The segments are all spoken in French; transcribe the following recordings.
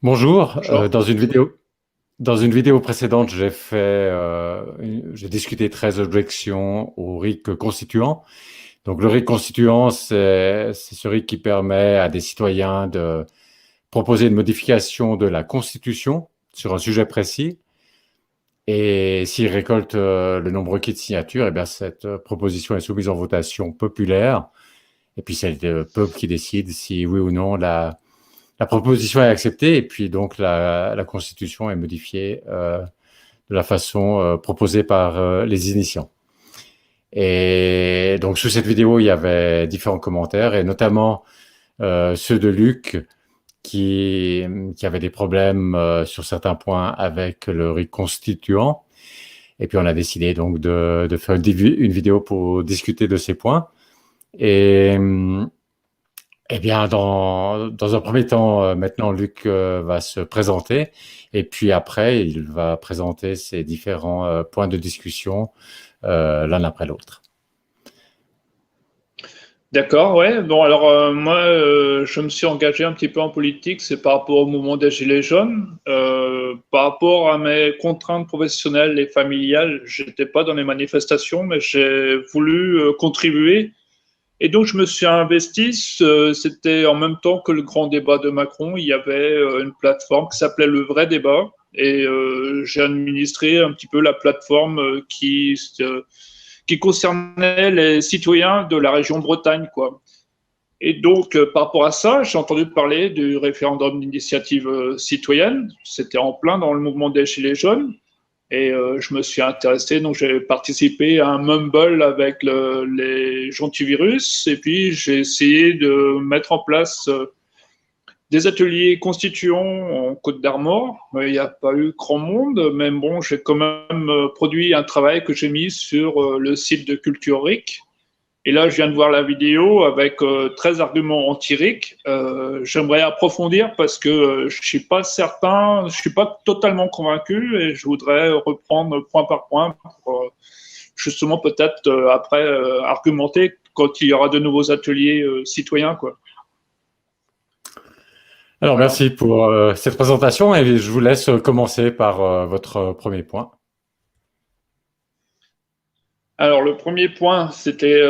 Bonjour. Bonjour. Dans une vidéo précédente, j'ai discuté 13 objections au RIC constituant. Donc, le RIC constituant, c'est ce RIC qui permet à des citoyens de proposer une modification de la Constitution sur un sujet précis. Et s'ils récoltent le nombre requis de signatures, eh bien, cette proposition est soumise en votation populaire. Et puis, c'est le peuple qui décide si oui ou non la proposition est acceptée et puis donc la Constitution est modifiée de la façon proposée par les initiants. Et donc sous cette vidéo, il y avait différents commentaires et notamment ceux de Luc qui avait des problèmes sur certains points avec le RIC constituant. Et puis on a décidé donc de faire une vidéo pour discuter de ces points. Et eh bien, dans un premier temps, maintenant, Luc va se présenter et puis après, il va présenter ses différents points de discussion l'un après l'autre. D'accord, ouais. Bon, alors moi, je me suis engagé un petit peu en politique, c'est par rapport au mouvement des Gilets jaunes. Par rapport à mes contraintes professionnelles et familiales, j'étais pas dans les manifestations, mais j'ai voulu contribuer. Et donc, je me suis investi. C'était en même temps que le grand débat de Macron. Il y avait une plateforme qui s'appelait Le Vrai Débat. Et j'ai administré un petit peu la plateforme qui concernait les citoyens de la région Bretagne, quoi. Et donc, par rapport à ça, j'ai entendu parler du référendum d'initiative citoyenne. C'était en plein dans le mouvement des Gilets jaunes. Et je me suis intéressé, donc j'ai participé à un Mumble avec les Gentivirus. Et puis, j'ai essayé de mettre en place des ateliers constituants en Côte d'Armor. Il n'y a pas eu grand monde, mais bon, j'ai quand même produit un travail que j'ai mis sur le site de Culture RIC. Et là, je viens de voir la vidéo avec 13 arguments anti-RIC. J'aimerais approfondir parce que je ne suis pas certain, je ne suis pas totalement convaincu et je voudrais reprendre point par point pour justement peut-être après argumenter quand il y aura de nouveaux ateliers citoyens, quoi. Alors, Voilà. merci pour cette présentation et je vous laisse commencer par votre premier point. Alors, le premier point, c'était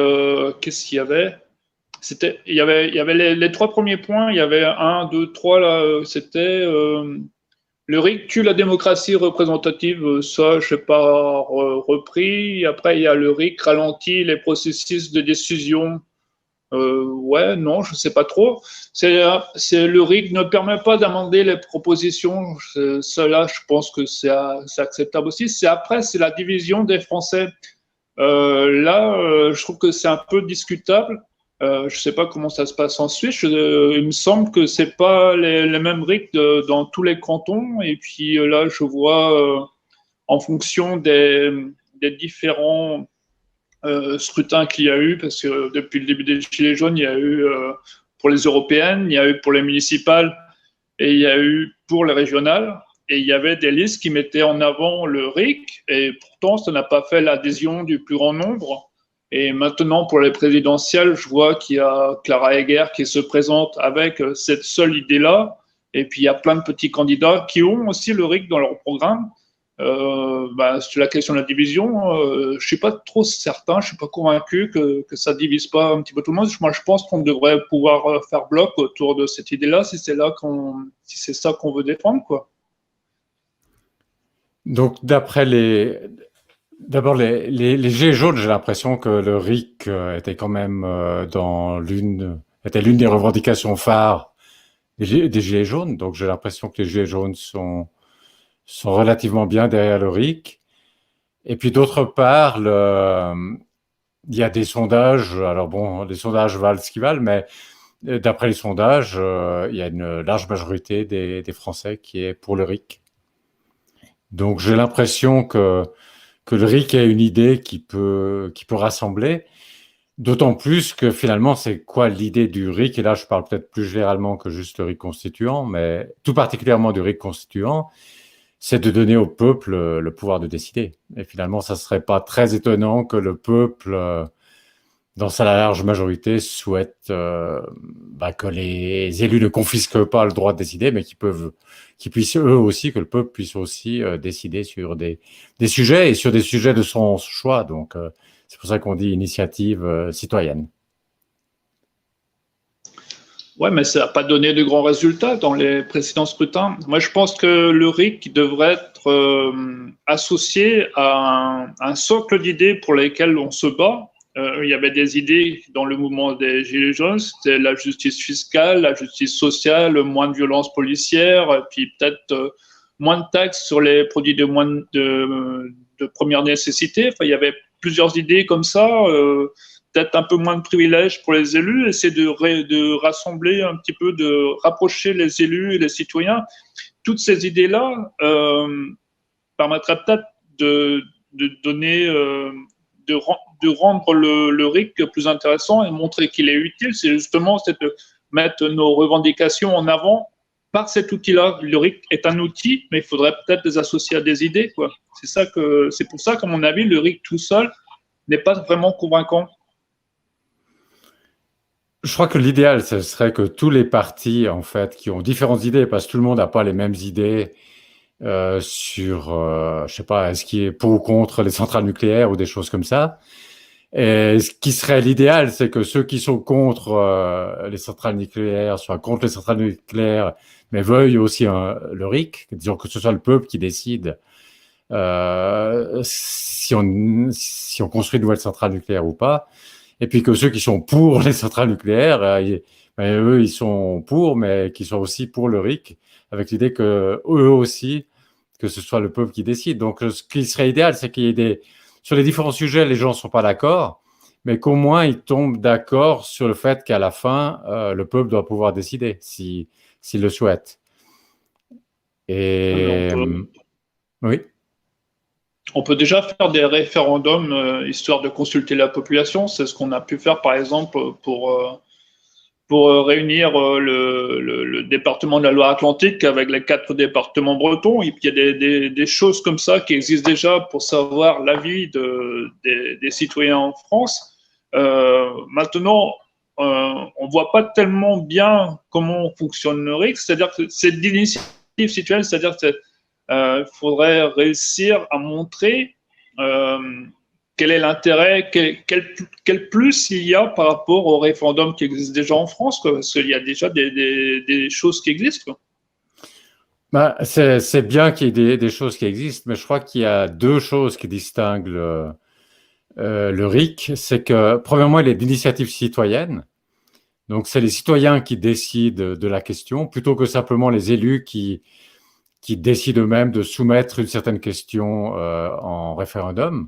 qu'est-ce qu'il y avait? Il y avait les trois premiers points. Il y avait un, deux, trois là. C'était le RIC tue la démocratie représentative. Ça, je n'ai pas repris. Après, il y a le RIC ralentit les processus de décision. Ouais, non, je ne sais pas trop. C'est le RIC ne permet pas d'amender les propositions. Cela, je pense que c'est acceptable aussi. C'est après, c'est la division des Français. Là, je trouve que c'est un peu discutable. Je ne sais pas comment ça se passe en Suisse. Il me semble que c'est pas les mêmes rythmes dans tous les cantons. Et puis là, je vois en fonction des différents scrutins qu'il y a eu, parce que depuis le début des Gilets jaunes, il y a eu pour les européennes, il y a eu pour les municipales et il y a eu pour les régionales. Et il y avait des listes qui mettaient en avant le RIC, et pourtant, ça n'a pas fait l'adhésion du plus grand nombre. Et maintenant, pour les présidentielles, je vois qu'il y a Clara Heger qui se présente avec cette seule idée-là. Et puis, il y a plein de petits candidats qui ont aussi le RIC dans leur programme. Sur la question de la division, je ne suis pas trop certain, je ne suis pas convaincu que ça ne divise pas un petit peu tout le monde. Moi, je pense qu'on devrait pouvoir faire bloc autour de cette idée-là si c'est ça qu'on veut défendre, quoi. Donc, d'abord les Gilets jaunes, j'ai l'impression que le RIC était quand même était l'une des revendications phares des Gilets jaunes. Donc, j'ai l'impression que les Gilets jaunes sont relativement bien derrière le RIC. Et puis d'autre part, il y a des sondages. Alors bon, les sondages valent ce qu'ils valent, mais d'après les sondages, il y a une large majorité des Français qui est pour le RIC. Donc j'ai l'impression que le RIC est une idée qui peut rassembler. D'autant plus que finalement, c'est quoi l'idée du RIC? Et là, je parle peut-être plus généralement que juste le RIC constituant, mais tout particulièrement du RIC constituant, c'est de donner au peuple le pouvoir de décider. Et finalement, ça serait pas très étonnant que le peuple dans sa large majorité, souhaitent que les élus ne confisquent pas le droit de décider, mais qu'ils puissent eux aussi, que le peuple puisse aussi décider sur des sujets et sur des sujets de son choix. Donc, c'est pour ça qu'on dit initiative citoyenne. Ouais, mais ça n'a pas donné de grands résultats dans les précédents scrutins. Moi, je pense que le RIC devrait être associé à un socle d'idées pour lesquelles on se bat. Il y avait des idées dans le mouvement des Gilets jaunes, c'était la justice fiscale, la justice sociale, moins de violence policière, puis peut-être moins de taxes sur les produits de première nécessité. Enfin, il y avait plusieurs idées comme ça. Peut-être un peu moins de privilèges pour les élus, essayer de rassembler un petit peu, de rapprocher les élus et les citoyens. Toutes ces idées-là permettraient peut-être de donner, de rendre le RIC plus intéressant et montrer qu'il est utile. C'est justement de mettre nos revendications en avant par cet outil-là. Le RIC est un outil, mais il faudrait peut-être les associer à des idées, quoi. C'est pour ça qu'à mon avis, le RIC tout seul n'est pas vraiment convaincant. Je crois que l'idéal, ce serait que tous les partis, en fait, qui ont différentes idées, parce que tout le monde n'a pas les mêmes idées sur, je sais pas, est-ce qui est pour ou contre les centrales nucléaires ou des choses comme ça. Et ce qui serait l'idéal, c'est que ceux qui sont contre les centrales nucléaires soient contre les centrales nucléaires, mais veuillent aussi le RIC, disons que ce soit le peuple qui décide si on construit une nouvelle centrale nucléaire ou pas. Et puis que ceux qui sont pour les centrales nucléaires, eux, ils sont pour, mais qui sont aussi pour le RIC, avec l'idée que eux aussi, que ce soit le peuple qui décide. Donc, ce qui serait idéal, c'est qu'il y ait sur les différents sujets, les gens ne sont pas d'accord, mais qu'au moins ils tombent d'accord sur le fait qu'à la fin, le peuple doit pouvoir décider s'il le souhaite. Et oui. On peut déjà faire des référendums histoire de consulter la population. C'est ce qu'on a pu faire, par exemple, pour réunir le département de la Loire-Atlantique avec les 4 départements bretons. Il y a des choses comme ça qui existent déjà pour savoir l'avis des citoyens en France. Maintenant, on ne voit pas tellement bien comment fonctionne le RIC, c'est-à-dire que c'est d'initiative citoyenne, c'est-à-dire que faudrait réussir à montrer quel est l'intérêt, quel plus il y a par rapport au référendum qui existe déjà en France, quoi, parce qu'il y a déjà des choses qui existent. Bah, c'est bien qu'il y ait des choses qui existent, mais je crois qu'il y a 2 choses qui distinguent le RIC. C'est que, premièrement, il est d'initiative citoyenne. Donc, c'est les citoyens qui décident de la question, plutôt que simplement les élus qui décident eux-mêmes de soumettre une certaine question en référendum.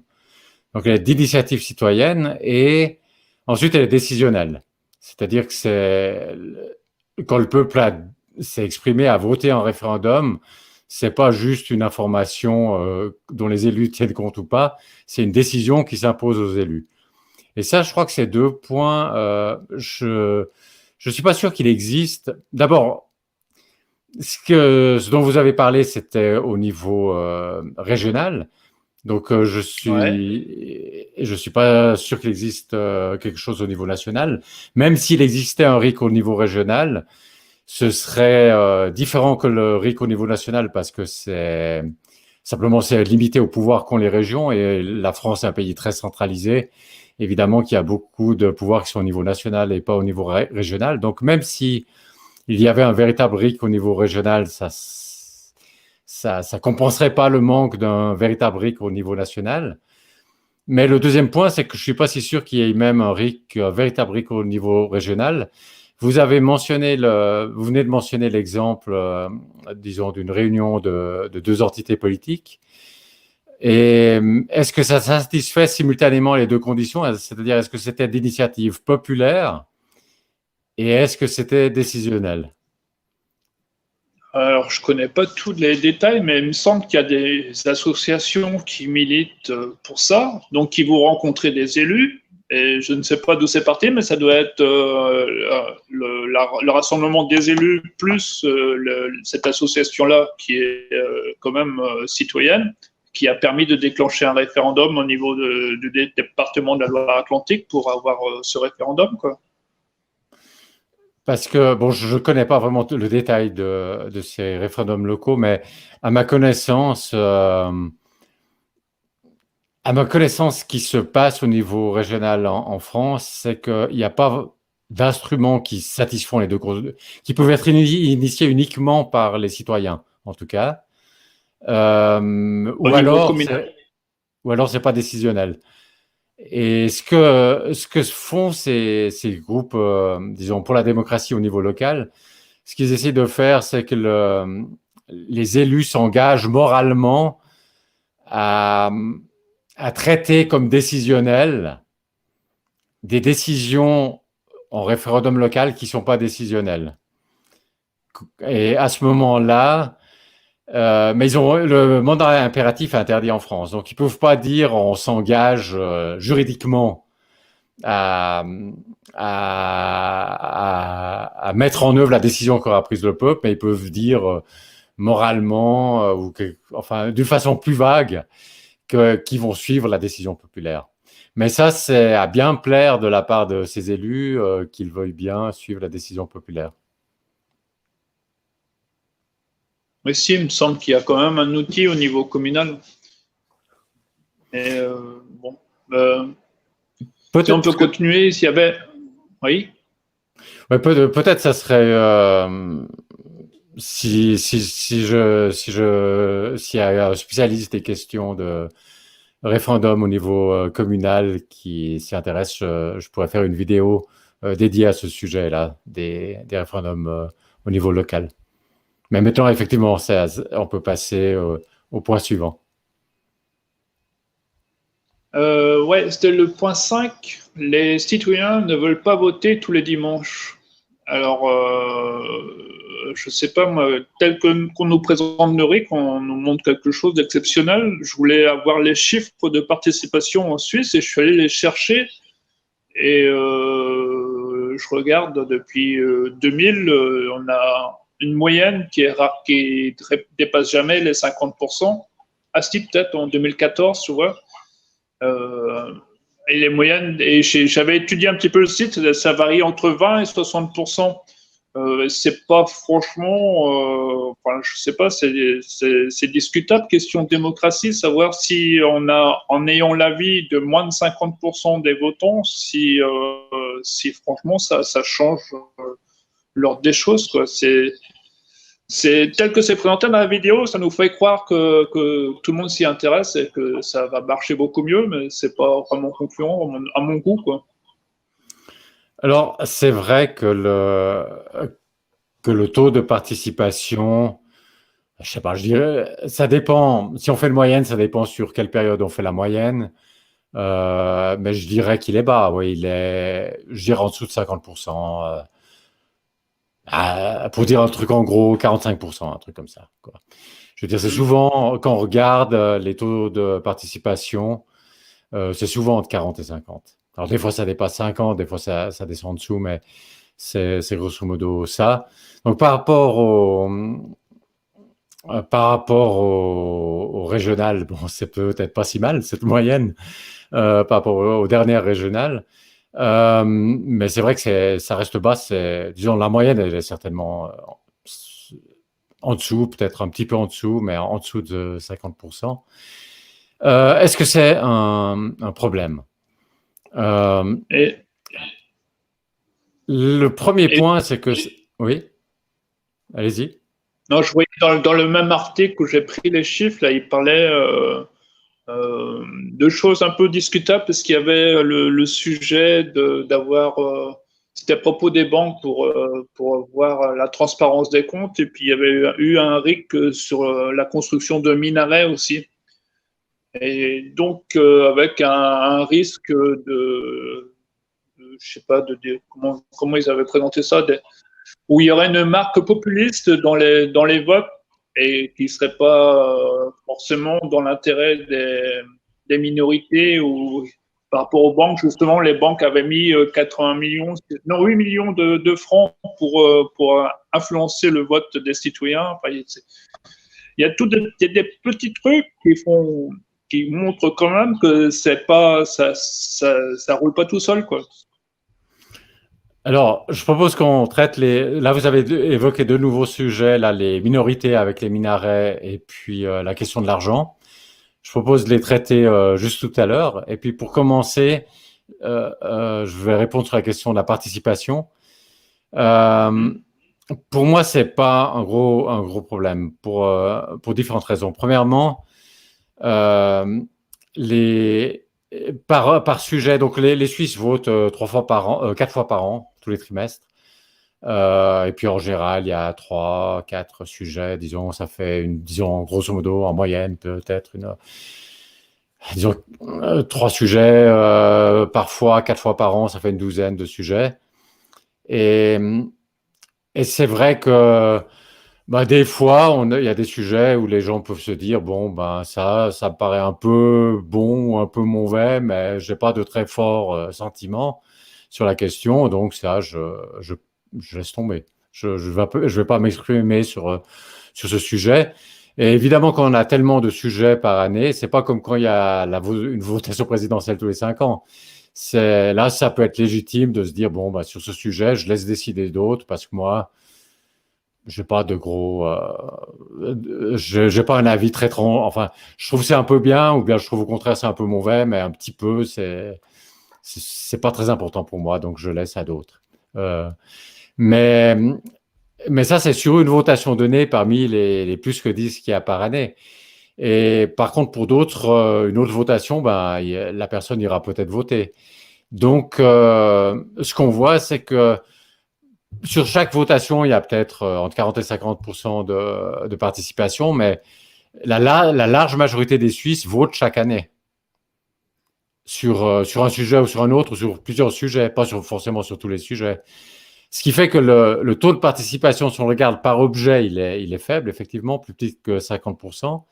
Donc, elle est d'initiative citoyenne et ensuite elle est décisionnelle. C'est-à-dire que quand le peuple s'est exprimé, a voté en référendum, c'est pas juste une information dont les élus tiennent compte ou pas, c'est une décision qui s'impose aux élus. Et ça, je crois que ces 2 points, je suis pas sûr qu'il existe. D'abord, ce dont vous avez parlé, c'était au niveau régional. Donc, je suis pas sûr qu'il existe quelque chose au niveau national. Même s'il existait un RIC au niveau régional, ce serait différent que le RIC au niveau national parce que c'est limité au pouvoir qu'ont les régions et la France est un pays très centralisé. Évidemment qu'il y a beaucoup de pouvoirs qui sont au niveau national et pas au niveau régional. Donc, même si il y avait un véritable RIC au niveau régional, ça compenserait pas le manque d'un véritable RIC au niveau national. Mais le deuxième point, c'est que je suis pas si sûr qu'il y ait même un véritable RIC au niveau régional. Vous venez de mentionner l'exemple, disons, d'une réunion de 2 entités politiques. Et est-ce que ça satisfait simultanément les 2 conditions? C'est-à-dire, est-ce que c'était d'initiative populaire et est-ce que c'était décisionnel? Alors, je ne connais pas tous les détails, mais il me semble qu'il y a des associations qui militent pour ça, donc qui vont rencontrer des élus. Et je ne sais pas d'où c'est parti, mais ça doit être le rassemblement des élus plus cette association-là qui est quand même citoyenne, qui a permis de déclencher un référendum au niveau du département de la Loire-Atlantique pour avoir ce référendum, quoi. Parce que, bon, je ne connais pas vraiment le détail de ces référendums locaux, mais à ma connaissance, ce qui se passe au niveau régional en France, c'est qu'il n'y a pas d'instruments qui satisfont les deux causes, qui peuvent être initiés uniquement par les citoyens, en tout cas. Au niveau communal. Ou alors c'est pas décisionnel. Et ce que font ces groupes, disons, pour la démocratie au niveau local, ce qu'ils essaient de faire, c'est que les élus s'engagent moralement à traiter comme décisionnelles des décisions en référendum local qui ne sont pas décisionnelles. Et à ce moment-là, mais ils ont le mandat impératif interdit en France, donc ils ne peuvent pas dire on s'engage juridiquement à mettre en œuvre la décision qu'aura prise le peuple, mais ils peuvent dire moralement enfin d'une façon plus vague qu'ils vont suivre la décision populaire. Mais ça, c'est à bien plaire de la part de ces élus qu'ils veuillent bien suivre la décision populaire. Mais si, il me semble qu'il y a quand même un outil au niveau communal. Et bon, si on peut continuer, s'il y avait... Oui. Ouais, peut-être ça serait... s'il y a un spécialiste des questions de référendum au niveau communal qui s'y intéresse, je pourrais faire une vidéo dédiée à ce sujet-là, des référendums au niveau local. Mais maintenant, effectivement, on peut passer au point suivant. Ouais, c'était le point 5. Les citoyens ne veulent pas voter tous les dimanches. Alors, je ne sais pas, moi, tel qu'on nous présente le RIC, on nous montre quelque chose d'exceptionnel. Je voulais avoir les chiffres de participation en Suisse et je suis allé les chercher. Et je regarde depuis 2000, on a une moyenne qui dépasse jamais les 50%. Asti peut-être en 2014, tu vois. Et les moyennes, et j'avais étudié un petit peu le site, ça varie entre 20 et 60%. C'est pas franchement, enfin, je sais pas, c'est discutable, question de démocratie, savoir si en ayant l'avis de moins de 50% des votants, si franchement ça change l'ordre des choses, quoi. C'est tel que c'est présenté dans la vidéo, ça nous fait croire que tout le monde s'y intéresse et que ça va marcher beaucoup mieux, mais c'est pas vraiment concluant à mon goût, quoi. Alors, c'est vrai que le taux de participation, je sais pas, je dirais, ça dépend. Si on fait une moyenne, ça dépend sur quelle période on fait la moyenne. Mais je dirais qu'il est bas, oui, je dirais en dessous de 50%. Pour dire un truc en gros, 45%, un truc comme ça, quoi. Je veux dire, c'est souvent, quand on regarde les taux de participation, c'est souvent entre 40 et 50. Alors, des fois, ça dépasse 50, des fois, ça descend en dessous, mais c'est grosso modo ça. Donc, par rapport au régional, bon, c'est peut-être pas si mal, cette moyenne, par rapport aux dernières régionales. Mais c'est vrai que ça reste bas. Disons, la moyenne, elle est certainement en dessous, peut-être un petit peu en dessous, mais en dessous de 50%. Est-ce que c'est un problème? Le premier point, c'est que... Oui, allez-y. Non, je voyais dans le même article où j'ai pris les chiffres, là, il parlait de choses un peu discutables parce qu'il y avait le sujet d'avoir... c'était à propos des banques pour voir la transparence des comptes, et puis il y avait eu un RIC sur la construction de minarets aussi. Et donc, avec un risque je sais pas, comment ils avaient présenté ça, où il y aurait une marque populiste dans les votes et qui ne serait pas forcément dans l'intérêt des minorités, ou par rapport aux banques. Justement, les banques avaient mis 8 millions de francs pour influencer le vote des citoyens. Enfin, il y a des petits trucs qui montrent quand même que ça roule pas tout seul, quoi. Alors, je propose qu'on traite Là, vous avez évoqué deux nouveaux sujets, là, les minorités avec les minarets et puis la question de l'argent. Je propose de les traiter juste tout à l'heure. Et puis, pour commencer, je vais répondre sur la question de la participation. Pour moi, c'est pas un gros problème pour différentes raisons. Premièrement, les par sujet, donc les Suisses votent 3 fois par an, 4 fois par an, tous les trimestres. Et puis en général, il y a 3, 4 sujets, disons, ça fait disons grosso modo en moyenne peut-être disons 3 sujets, parfois 4 fois par an, ça fait une douzaine de sujets. Et c'est vrai que des fois, il y a des sujets où les gens peuvent se dire, bon, ça me paraît un peu bon ou un peu mauvais, mais j'ai pas de très fort sentiment sur la question, donc ça, je laisse tomber. Je vais pas m'exprimer sur ce sujet. Et évidemment, quand on a tellement de sujets par année, c'est pas comme quand il y a une votation présidentielle tous les 5 ans. Là, ça peut être légitime de se dire, bon, sur ce sujet, je laisse décider d'autres parce que moi, j'ai pas de gros, j'ai pas un avis très enfin, je trouve que c'est un peu bien, ou bien je trouve au contraire c'est un peu mauvais, mais un petit peu, c'est pas très important pour moi, donc je laisse à d'autres. Mais ça, c'est sur une votation donnée parmi les plus que 10 qu'il y a par année. Et par contre, pour d'autres, une autre votation, la personne ira peut-être voter. Donc, ce qu'on voit, c'est que sur chaque votation, il y a peut-être entre 40 et 50% de participation, mais la large majorité des Suisses votent chaque année sur un sujet ou sur un autre, ou sur plusieurs sujets, pas forcément sur tous les sujets. Ce qui fait que le taux de participation, si on regarde par objet, il est faible, effectivement, plus petit que 50%.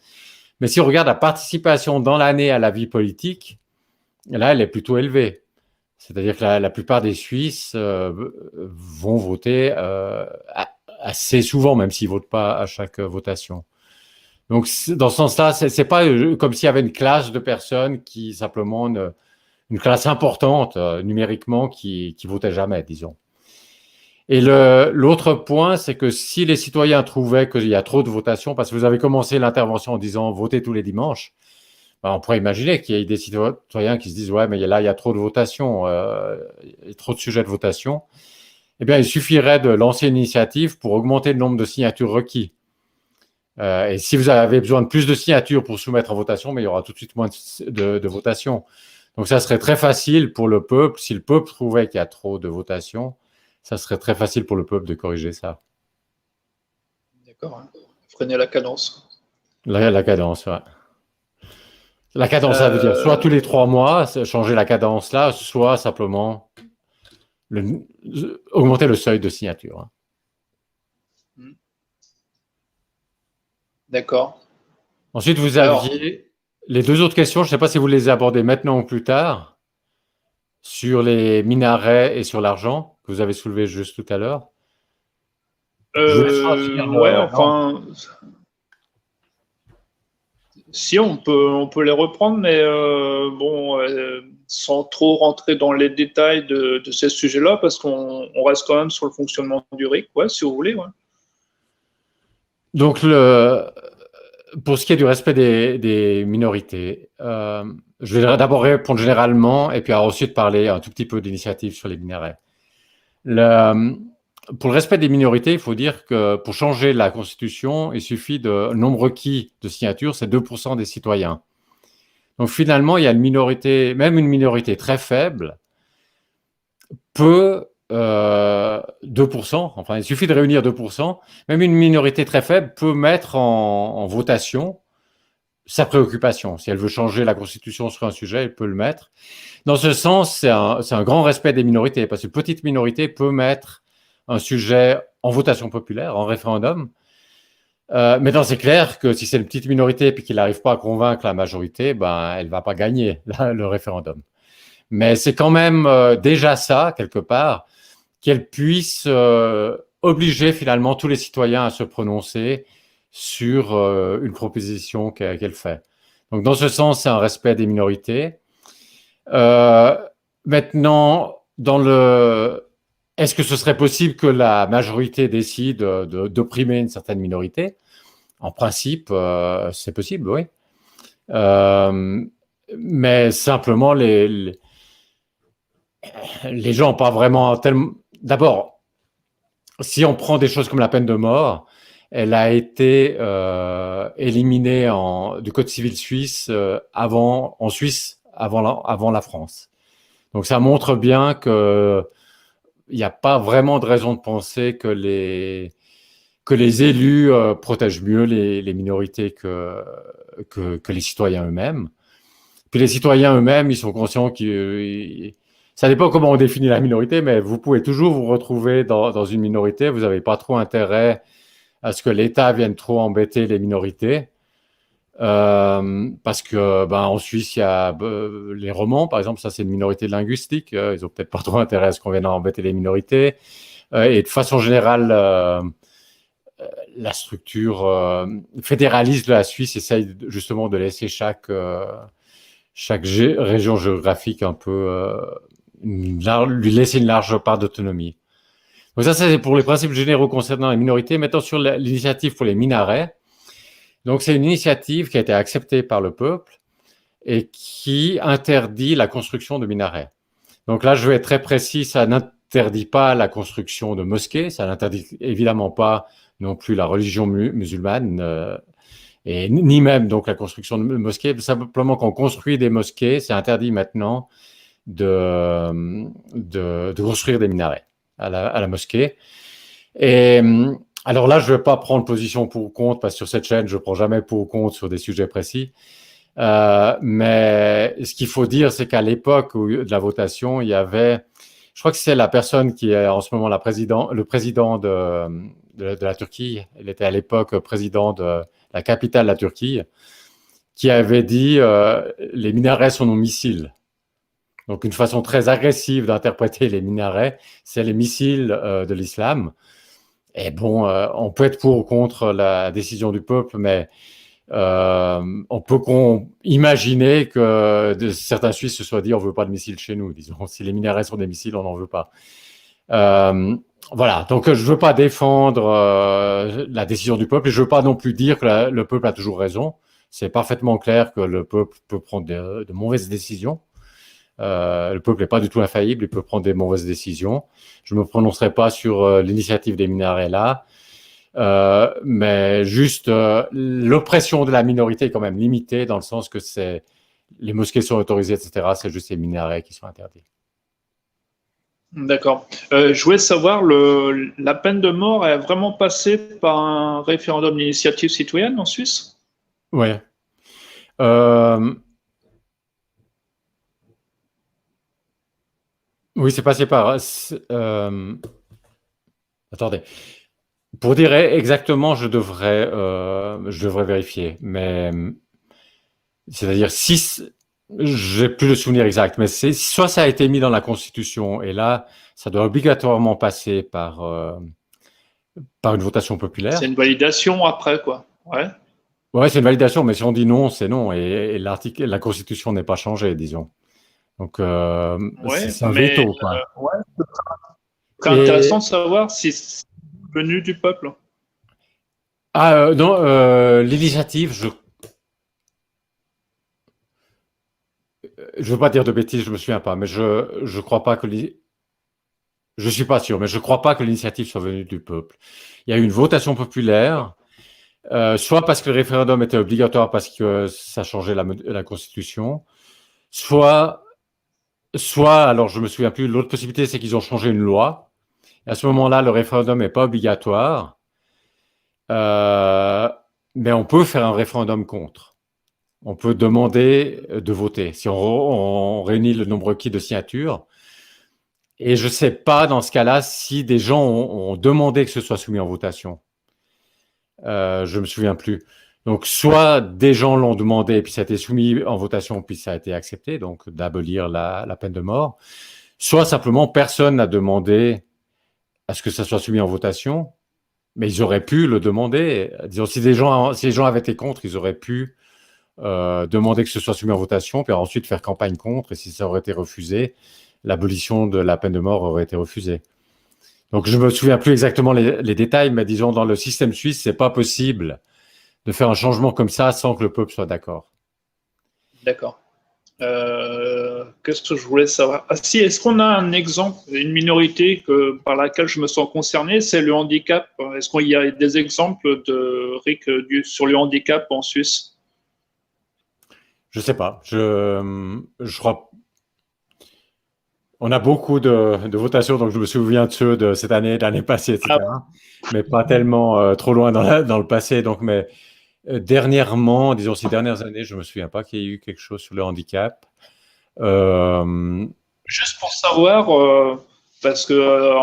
Mais si on regarde la participation dans l'année à la vie politique, là, elle est plutôt élevée. C'est-à-dire que la plupart des Suisses vont voter assez souvent, même s'ils ne votent pas à chaque votation. Donc, dans ce sens-là, c'est pas comme s'il y avait une classe de personnes qui, simplement, une classe importante numériquement qui votait jamais, disons. Et l'autre point, c'est que si les citoyens trouvaient qu'il y a trop de votations, parce que vous avez commencé l'intervention en disant votez tous les dimanches, on pourrait imaginer qu'il y ait des citoyens qui se disent ouais, mais là il y a trop de votations, il y a trop de sujets de votation. Eh bien, il suffirait de lancer une initiative pour augmenter le nombre de signatures requis. Et si vous avez besoin de plus de signatures pour soumettre en votation, mais il y aura tout de suite moins de votations. Donc, ça serait très facile pour le peuple. Si le peuple trouvait qu'il y a trop de votations, ça serait très facile pour le peuple de corriger ça. D'accord. Hein. Freiner la cadence. La cadence, ouais. La cadence, ça veut dire soit tous les 3 mois, changer la cadence là, soit simplement augmenter le seuil de signature. D'accord. Ensuite, vous aviez les deux autres questions, je ne sais pas si vous les abordez maintenant ou plus tard, sur les minarets et sur l'argent, que vous avez soulevé juste tout à l'heure. Ouais, enfin... Si, on peut les reprendre, mais sans trop rentrer dans les détails de ces sujets-là, parce qu'on reste quand même sur le fonctionnement du RIC, ouais, si vous voulez. Ouais. Donc, pour ce qui est du respect des minorités, je vais d'abord répondre généralement, et puis ensuite parler un tout petit peu d'initiatives sur les minarets. Pour le respect des minorités, il faut dire que pour changer la Constitution, il suffit le nombre requis de signatures, c'est 2% des citoyens. Donc finalement, il y a une minorité, même une minorité très faible, peut 2%, enfin il suffit de réunir 2%, même une minorité très faible peut mettre en votation sa préoccupation. Si elle veut changer la Constitution sur un sujet, elle peut le mettre. Dans ce sens, c'est un grand respect des minorités, parce qu'une petite minorité peut mettre un sujet en votation populaire, en référendum. Mais c'est clair que si c'est une petite minorité et qu'il n'arrive pas à convaincre la majorité, elle ne va pas gagner le référendum. Mais c'est quand même déjà ça, quelque part, qu'elle puisse obliger finalement tous les citoyens à se prononcer sur une proposition qu'elle fait. Donc, dans ce sens, c'est un respect des minorités. Maintenant, est-ce que ce serait possible que la majorité décide d'opprimer une certaine minorité? En principe, c'est possible, oui. Mais simplement, les gens n'ont pas vraiment tellement. D'abord, si on prend des choses comme la peine de mort, elle a été éliminée du Code civil suisse en Suisse avant la France. Donc ça montre bien qu'il n'y a pas vraiment de raison de penser que les élus protègent mieux les minorités que les citoyens eux-mêmes. Puis les citoyens eux-mêmes, ils sont conscients que ça dépend comment on définit la minorité, mais vous pouvez toujours vous retrouver dans une minorité. Vous n'avez pas trop intérêt à ce que l'État vienne trop embêter les minorités. Parce que en Suisse, il y a les Romans, par exemple, ça c'est une minorité linguistique. Ils n'ont peut-être pas trop intérêt à ce qu'on vienne embêter les minorités. Et de façon générale, la structure fédéraliste de la Suisse essaye justement de laisser chaque région géographique un peu lui laisser une large part d'autonomie. Donc ça, c'est pour les principes généraux concernant les minorités. Maintenant, sur l'initiative pour les minarets. Donc c'est une initiative qui a été acceptée par le peuple et qui interdit la construction de minarets. Donc là, je vais être très précis, ça n'interdit pas la construction de mosquées, ça n'interdit évidemment pas non plus la religion musulmane, et ni même donc la construction de mosquées. Simplement qu'on construit des mosquées, c'est interdit maintenant de construire des minarets à la mosquée. Et alors là, je ne vais pas prendre position pour ou contre, parce que sur cette chaîne, je ne prends jamais pour ou contre sur des sujets précis. Mais ce qu'il faut dire, c'est qu'à l'époque de la votation, il y avait, je crois que c'est la personne qui est en ce moment le président de la Turquie, il était à l'époque président de la capitale de la Turquie, qui avait dit les minarets sont nos missiles. Donc une façon très agressive d'interpréter les minarets, c'est les missiles de l'islam. Et bon, on peut être pour ou contre la décision du peuple, mais on peut imaginer que certains Suisses se soient dit on ne veut pas de missiles chez nous. Disons, si les minarets sont des missiles, on n'en veut pas. Voilà, donc je ne veux pas défendre la décision du peuple et je ne veux pas non plus dire que le peuple a toujours raison. C'est parfaitement clair que le peuple peut prendre de mauvaises décisions. Le peuple n'est pas du tout infaillible, il peut prendre des mauvaises décisions. Je ne me prononcerai pas sur l'initiative des minarets là, mais juste l'oppression de la minorité est quand même limitée dans le sens que les mosquées sont autorisées, etc. C'est juste les minarets qui sont interdits. D'accord. Je voulais savoir, la peine de mort est vraiment passée par un référendum d'initiative citoyenne en Suisse? Oui. Oui, c'est passé par. Attendez. Pour dire exactement, je devrais vérifier. Mais c'est-à-dire si j'ai plus le souvenir exact, mais soit ça a été mis dans la Constitution et là, ça doit obligatoirement passer par une votation populaire. C'est une validation après, quoi. Ouais. Ouais, c'est une validation, mais si on dit non, c'est non et la Constitution n'est pas changée, disons. Donc ouais, c'est un veto, quoi. Ouais, c'est intéressant de savoir si c'est venu du peuple. Ah non, l'initiative, je veux pas dire de bêtises, je me souviens pas, mais je crois pas que je suis pas sûr, mais je crois pas que l'initiative soit venue du peuple. Il y a eu une votation populaire, soit parce que le référendum était obligatoire parce que ça changeait la Constitution, soit alors je me souviens plus. L'autre possibilité, c'est qu'ils ont changé une loi. Et à ce moment-là, le référendum n'est pas obligatoire, mais on peut faire un référendum contre. On peut demander de voter si on réunit le nombre requis de signatures. Et je ne sais pas dans ce cas-là si des gens ont demandé que ce soit soumis en votation. Je ne me souviens plus. Donc, soit des gens l'ont demandé et puis ça a été soumis en votation puis ça a été accepté, donc d'abolir la peine de mort. Soit simplement personne n'a demandé à ce que ça soit soumis en votation Mais ils auraient pu le demander. Disons, si les gens avaient été contre, ils auraient pu demander que ce soit soumis en votation, puis ensuite faire campagne contre. Et si ça aurait été refusé, l'abolition de la peine de mort aurait été refusée. Donc, je me souviens plus exactement les détails, mais disons, dans le système suisse, c'est pas possible de faire un changement comme ça sans que le peuple soit d'accord. D'accord. Qu'est-ce que je voulais savoir? Ah si, est-ce qu'on a un exemple, une minorité par laquelle je me sens concerné, c'est le handicap. Est-ce qu'il y a des exemples de RIC sur le handicap en Suisse? Je sais pas. Je crois. On a beaucoup de votations, donc je me souviens de ceux de cette année, de l'année passée, Ah, etc. Mais pas tellement trop loin dans le passé. Donc, mais dernièrement, disons ces dernières années, je me souviens pas qu'il y ait eu quelque chose sur le handicap. Euh, juste pour savoir, parce que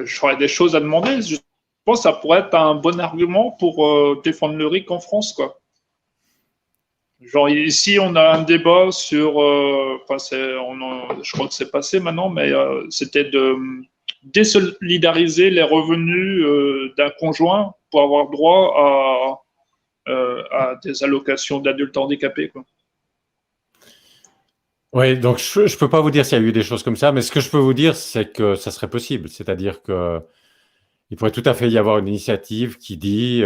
j'aurais des choses à demander, je pense que ça pourrait être un bon argument pour défendre le RIC en France, quoi. Genre ici, on a un débat sur, enfin, je crois que c'est passé maintenant, mais c'était de désolidariser les revenus d'un conjoint pour avoir droit à des allocations d'adultes handicapés, quoi. Oui, donc je peux pas vous dire s'il y a eu des choses comme ça, mais ce que je peux vous dire, c'est que ça serait possible. C'est-à-dire que il pourrait tout à fait y avoir une initiative qui dit,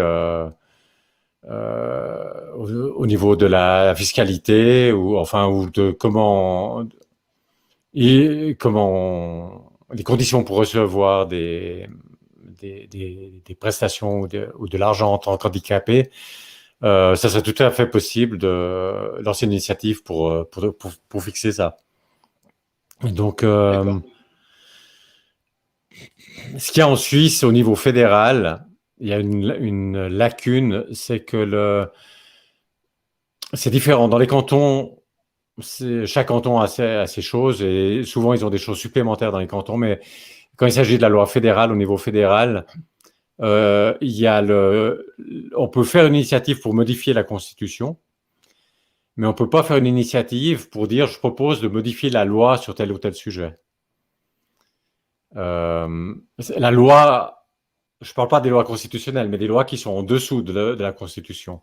au niveau de la fiscalité ou enfin ou de comment les conditions pour recevoir des prestations ou de l'argent en tant qu'handicapé, ça serait tout à fait possible de lancer une initiative pour fixer ça. Donc, D'accord. ce qu'il y a en Suisse au niveau fédéral, il y a une lacune, c'est que c'est différent. Dans les cantons, chaque canton a ses choses et souvent ils ont des choses supplémentaires dans les cantons, mais quand il s'agit de la loi fédérale, au niveau fédéral, il y a on peut faire une initiative pour modifier la Constitution, mais on ne peut pas faire une initiative pour dire je propose de modifier la loi sur tel ou tel sujet. La loi, je ne parle pas des lois constitutionnelles, mais des lois qui sont en dessous de la Constitution.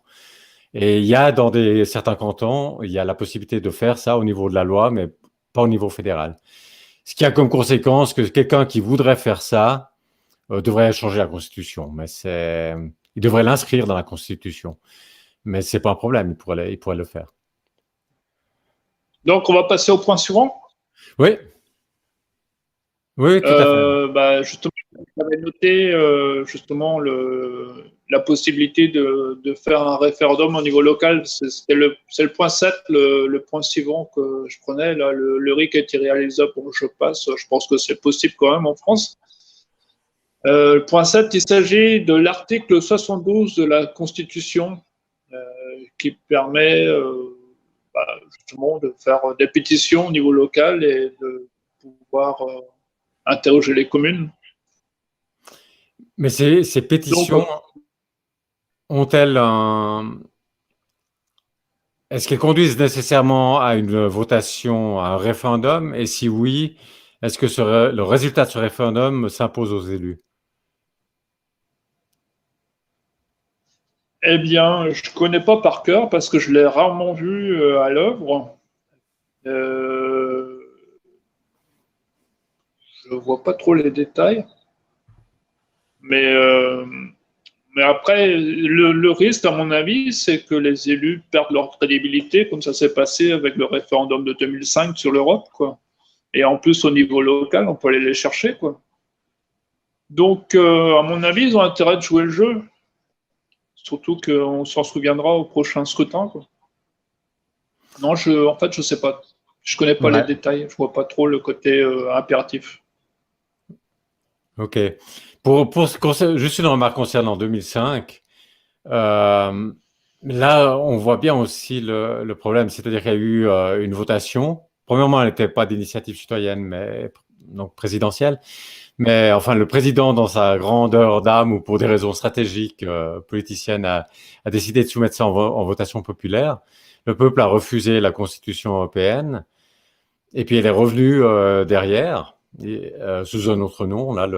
Et il y a dans certains cantons, il y a la possibilité de faire ça au niveau de la loi, mais pas au niveau fédéral. Ce qui a comme conséquence que quelqu'un qui voudrait faire ça devrait changer la Constitution. Mais il devrait l'inscrire dans la Constitution. Mais c'est pas un problème, il pourrait le faire. Donc, on va passer au point suivant. Oui, oui, tout à fait. Justement, j'avais noté justement la possibilité de faire un référendum au niveau local. C'est le point 7, le point suivant que je prenais. Là, le RIC est irréalisable, bon, je passe. Je pense que c'est possible quand même en France. Le point 7, il s'agit de l'article 72 de la Constitution qui permet justement de faire des pétitions au niveau local et de pouvoir interroger les communes. Mais ces pétitions Donc, ont-elles est-ce qu'elles conduisent nécessairement à une votation, à un référendum? Et si oui, est-ce que le résultat de ce référendum s'impose aux élus? eh bien, je ne connais pas par cœur parce que je l'ai rarement vu à l'œuvre. Je ne vois pas trop les détails. Mais, euh, mais après, le risque, à mon avis, c'est que les élus perdent leur crédibilité, comme ça s'est passé avec le référendum de 2005 sur l'Europe, quoi. Et en plus, au niveau local, on peut aller les chercher, quoi. Donc, à mon avis, ils ont intérêt de jouer le jeu. Surtout qu'on s'en souviendra au prochain scrutin, quoi. Non, en fait, je sais pas. Je connais pas les Ouais. détails. Je vois pas trop le côté impératif. Ok. Juste une remarque concernant 2005. Là, on voit bien aussi le problème, c'est-à-dire qu'il y a eu une votation. Premièrement, elle n'était pas d'initiative citoyenne, mais donc présidentielle. Mais enfin, le président, dans sa grandeur d'âme ou pour des raisons stratégiques politiciennes, a décidé de soumettre ça en votation populaire. Le peuple a refusé la Constitution européenne, et puis elle est revenue derrière, sous un autre nom, là,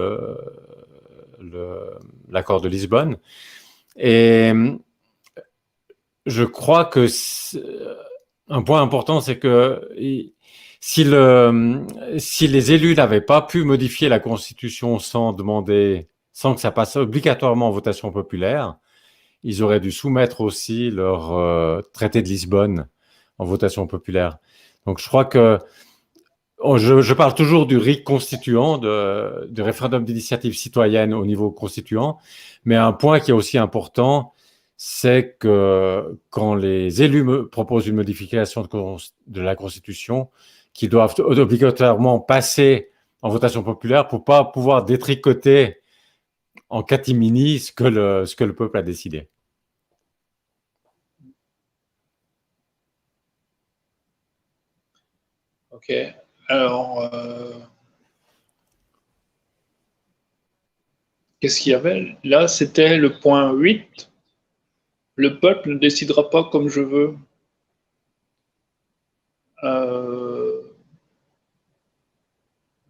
l'accord de Lisbonne. Et je crois que un point important, c'est que si les élus n'avaient pas pu modifier la Constitution sans que ça passe obligatoirement en votation populaire, ils auraient dû soumettre aussi leur traité de Lisbonne en votation populaire. Donc je crois que je parle toujours du RIC constituant, du référendum d'initiative citoyenne au niveau constituant, mais un point qui est aussi important, c'est que quand les élus proposent une modification de la Constitution, qu'ils doivent obligatoirement passer en votation populaire pour pas pouvoir détricoter en catimini ce que le peuple a décidé. Ok. Alors, qu'est-ce qu'il y avait? Là, c'était le point 8. Le peuple ne décidera pas comme je veux.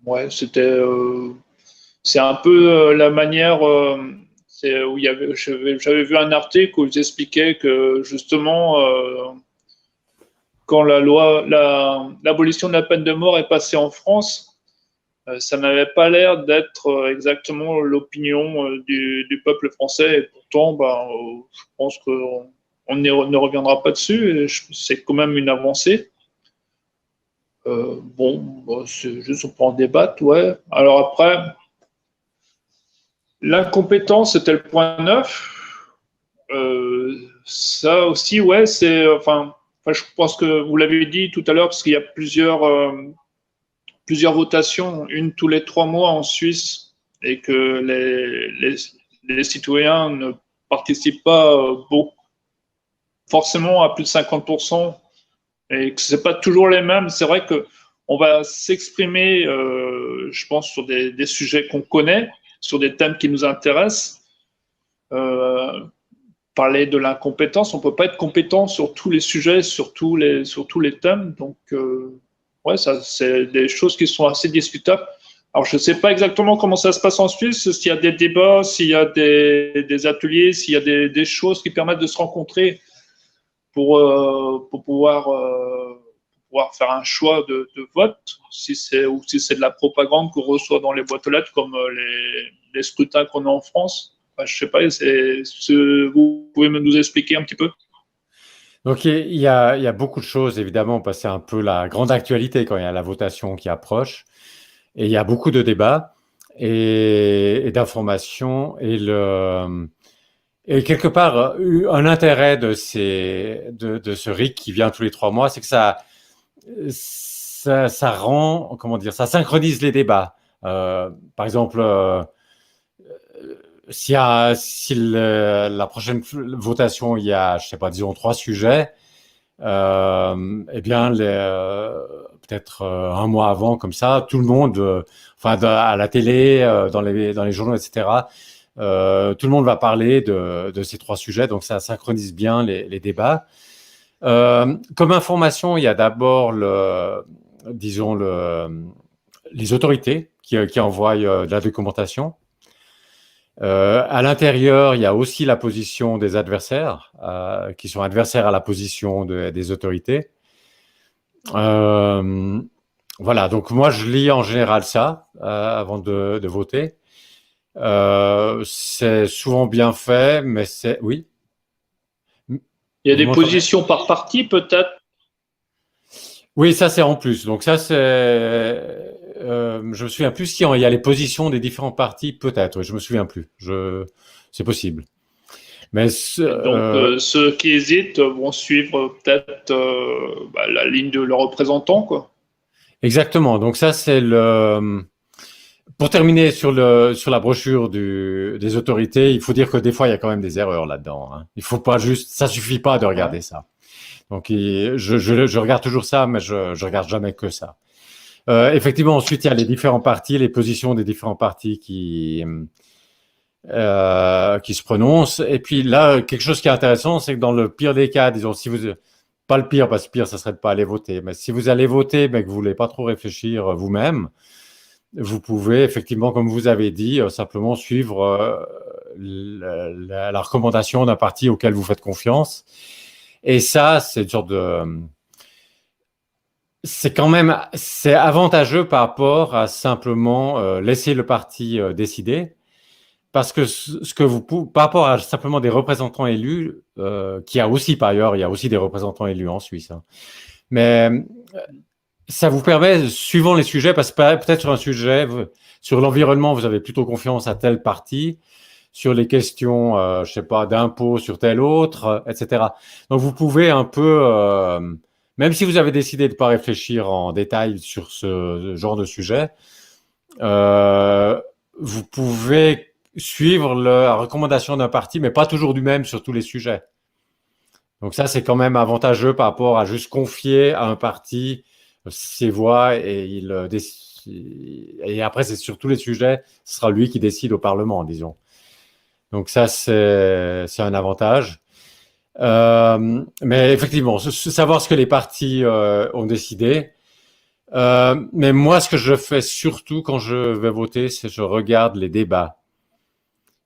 Ouais, c'est un peu la manière où j'avais vu un article où ils expliquaient que justement quand l'abolition de la peine de mort est passée en France, ça n'avait pas l'air d'être exactement l'opinion du peuple français. Et pourtant, je pense qu'on ne reviendra pas dessus. Et c'est quand même une avancée. C'est juste on peut en débattre, ouais. Alors après, l'incompétence, c'était le point 9. Ça aussi, ouais, je pense que vous l'avez dit tout à l'heure, parce qu'il y a plusieurs votations, une tous les 3 mois en Suisse, et que les citoyens ne participent pas forcément à plus de 50%, et que ce n'est pas toujours les mêmes. C'est vrai qu'on va s'exprimer, je pense, sur des sujets qu'on connaît, sur des thèmes qui nous intéressent. Parler de l'incompétence, on ne peut pas être compétent sur tous les sujets, sur tous les thèmes. Donc, ouais, ça, c'est des choses qui sont assez discutables. Alors, je ne sais pas exactement comment ça se passe en Suisse, s'il y a des débats, s'il y a des ateliers, s'il y a des choses qui permettent de se rencontrer pour pouvoir faire un choix de vote, ou si c'est de la propagande qu'on reçoit dans les boîtes aux lettres, comme les scrutins qu'on a en France. Je ne sais pas, vous pouvez nous expliquer un petit peu? Donc, il y a beaucoup de choses, évidemment, parce que c'est un peu la grande actualité quand il y a la votation qui approche. Et il y a beaucoup de débats et d'informations. Et quelque part, un intérêt de ce RIC qui vient tous les 3 mois, c'est que ça rend, comment dire, ça synchronise les débats. Par exemple, si la prochaine votation, il y a, je sais pas, disons 3 sujets, eh bien, peut-être un mois avant, comme ça, tout le monde, à la télé, dans les journaux, etc., tout le monde va parler de ces 3 sujets, donc ça synchronise bien les débats. Comme information, il y a d'abord les autorités qui envoient de la documentation. À l'intérieur, il y a aussi la position des adversaires, qui sont adversaires à la position des autorités. Voilà, donc moi je lis en général ça avant de voter. C'est souvent bien fait, mais oui. Il y a des positions par parti, peut-être? Oui, ça c'est en plus. Donc ça c'est, je me souviens plus il y a les positions des différents partis, peut-être. Je me souviens plus. C'est possible. Mais donc ceux qui hésitent vont suivre peut-être la ligne de leurs représentants, quoi. Exactement. Donc ça c'est Pour terminer sur la brochure des autorités, il faut dire que des fois il y a quand même des erreurs là-dedans. Hein. Il faut pas juste, ça suffit pas de regarder ça. Donc, je regarde toujours ça, mais je regarde jamais que ça. Effectivement, ensuite, il y a les différents partis, les positions des différents partis qui se prononcent. Et puis là, quelque chose qui est intéressant, c'est que dans le pire des cas, disons, pas le pire, parce que pire, ça serait de pas aller voter, mais si vous allez voter, mais que vous voulez pas trop réfléchir vous-même, vous pouvez effectivement, comme vous avez dit, simplement suivre la recommandation d'un parti auquel vous faites confiance. Et ça, c'est une sorte de... C'est quand même, c'est avantageux par rapport à simplement laisser le parti décider. Parce que ce que par rapport à simplement des représentants élus, qui a aussi par ailleurs, il y a aussi des représentants élus en Suisse, hein. Mais ça vous permet, suivant les sujets, parce que peut-être sur un sujet, sur l'environnement, vous avez plutôt confiance à tel parti, sur les questions, je sais pas, d'impôts sur tel autre, etc. Donc vous pouvez un peu, même si vous avez décidé de ne pas réfléchir en détail sur ce genre de sujet, vous pouvez suivre la recommandation d'un parti, mais pas toujours du même sur tous les sujets. Donc ça, c'est quand même avantageux par rapport à juste confier à un parti ses voix et et après, c'est sur tous les sujets, ce sera lui qui décide au Parlement, disons. Donc ça, c'est un avantage. Mais effectivement, savoir ce que les partis ont décidé. Mais moi, ce que je fais surtout quand je vais voter, c'est je regarde les débats.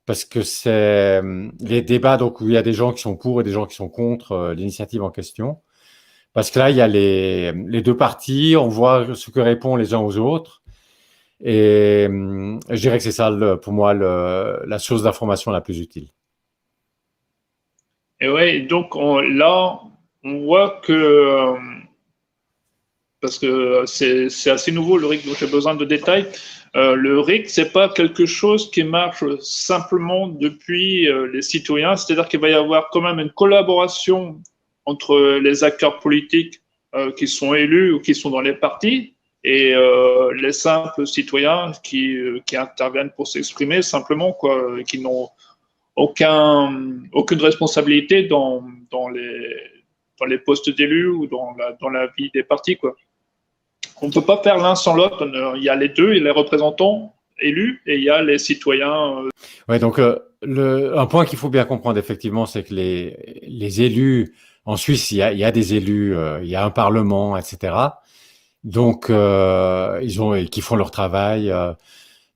Parce que c'est les débats donc, où il y a des gens qui sont pour et des gens qui sont contre l'initiative en question. Parce que là, il y a les deux partis, on voit ce que répondent les uns aux autres. Et je dirais que c'est ça, pour moi, la source d'information la plus utile. Et ouais, donc là, on voit que, parce que c'est assez nouveau le RIC, donc j'ai besoin de détails. Le RIC, c'est pas quelque chose qui marche simplement depuis les citoyens, c'est-à-dire qu'il va y avoir quand même une collaboration entre les acteurs politiques qui sont élus ou qui sont dans les partis et les simples citoyens qui interviennent pour s'exprimer simplement, quoi, qui n'ont aucune responsabilité dans les postes d'élus ou dans la vie des partis, quoi. On ne peut pas faire l'un sans l'autre. Il y a les deux, il y a les représentants élus et il y a les citoyens. Ouais, donc un point qu'il faut bien comprendre effectivement, c'est que les élus en Suisse, il y a des élus, il y a un parlement, etc. Donc qui font leur travail.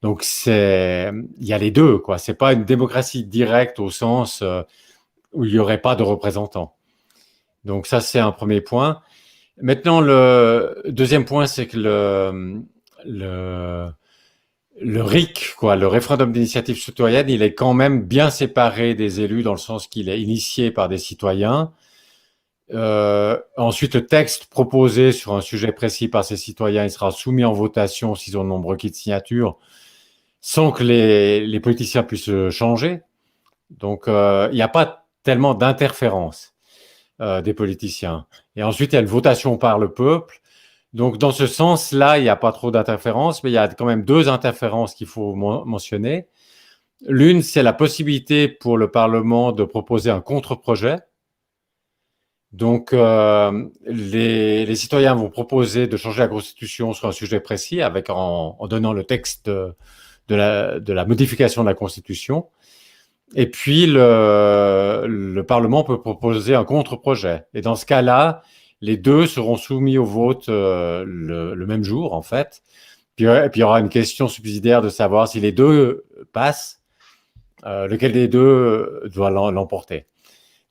Donc il y a les deux, quoi. C'est pas une démocratie directe au sens où il y aurait pas de représentants. Donc ça, c'est un premier point. Maintenant, le deuxième point, c'est que le RIC, quoi, le référendum d'initiative citoyenne, il est quand même bien séparé des élus dans le sens qu'il est initié par des citoyens. Ensuite, le texte proposé sur un sujet précis par ces citoyens, il sera soumis en votation s'ils ont le nombre requis de signatures, sans que les politiciens puissent changer. Donc, il n'y a pas tellement d'interférence des politiciens. Et ensuite, il y a une votation par le peuple. Donc, dans ce sens-là, il n'y a pas trop d'interférences, mais il y a quand même deux interférences qu'il faut mentionner. L'une, c'est la possibilité pour le Parlement de proposer un contre-projet. Donc, les citoyens vont proposer de changer la Constitution sur un sujet précis en donnant le texte de la modification de la Constitution. Et puis, le Parlement peut proposer un contre-projet. Et dans ce cas-là, les deux seront soumis au vote le même jour, en fait. Et puis, il y aura une question subsidiaire de savoir si les deux passent, lequel des deux doit l'emporter.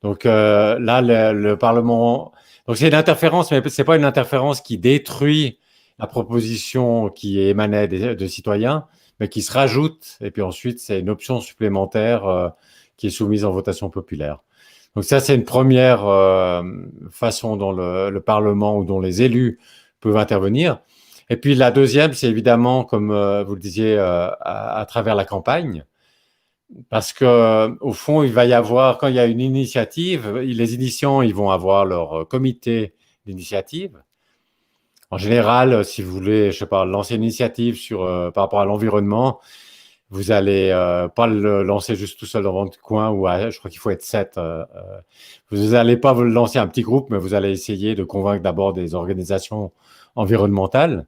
Donc là, le Parlement... Donc c'est une interférence, mais c'est pas une interférence qui détruit la proposition qui émanait de citoyens, mais qui se rajoute. Et puis ensuite, c'est une option supplémentaire qui est soumise en votation populaire. Donc ça, c'est une première façon dont le Parlement ou dont les élus peuvent intervenir. Et puis la deuxième, c'est évidemment, comme vous le disiez, à travers la campagne. Parce que au fond, il va y avoir, quand il y a une initiative, les initiants, ils vont avoir leur comité d'initiative. En général, si vous voulez, je sais pas, lancer une initiative par rapport à l'environnement, vous allez pas le lancer juste tout seul dans votre coin, ou je crois qu'il faut être 7. Vous n'allez pas vous le lancer un petit groupe, mais vous allez essayer de convaincre d'abord des organisations environnementales.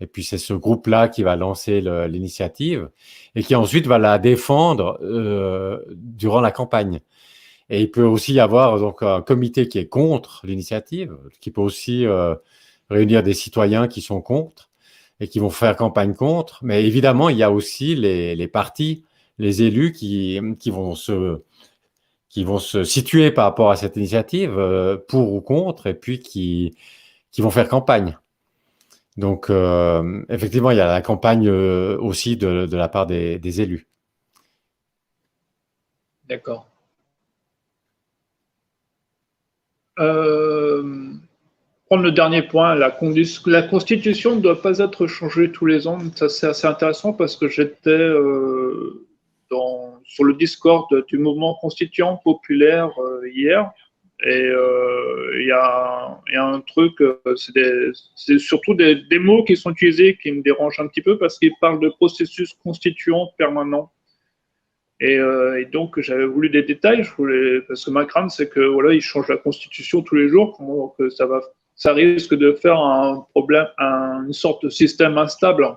Et puis, c'est ce groupe-là qui va lancer l'initiative et qui ensuite va la défendre durant la campagne. Et il peut aussi y avoir donc un comité qui est contre l'initiative, qui peut aussi réunir des citoyens qui sont contre. et qui vont faire campagne contre. Mais évidemment, il y a aussi les partis, les élus qui vont se situer par rapport à cette initiative, pour ou contre, et puis qui vont faire campagne. Donc, effectivement, il y a la campagne aussi de la part des élus. D'accord. Prendre le dernier point, la Constitution ne doit pas être changée tous les ans. Ça, c'est assez intéressant parce que j'étais sur le Discord du mouvement constituant populaire hier. Et il y a un truc, c'est surtout des mots qui sont utilisés qui me dérangent un petit peu parce qu'ils parlent de processus constituant permanent. Et donc, j'avais voulu des détails, parce que ma crainte, c'est que voilà, ils changent la constitution tous les jours, que ça risque de faire un problème, une sorte de système instable.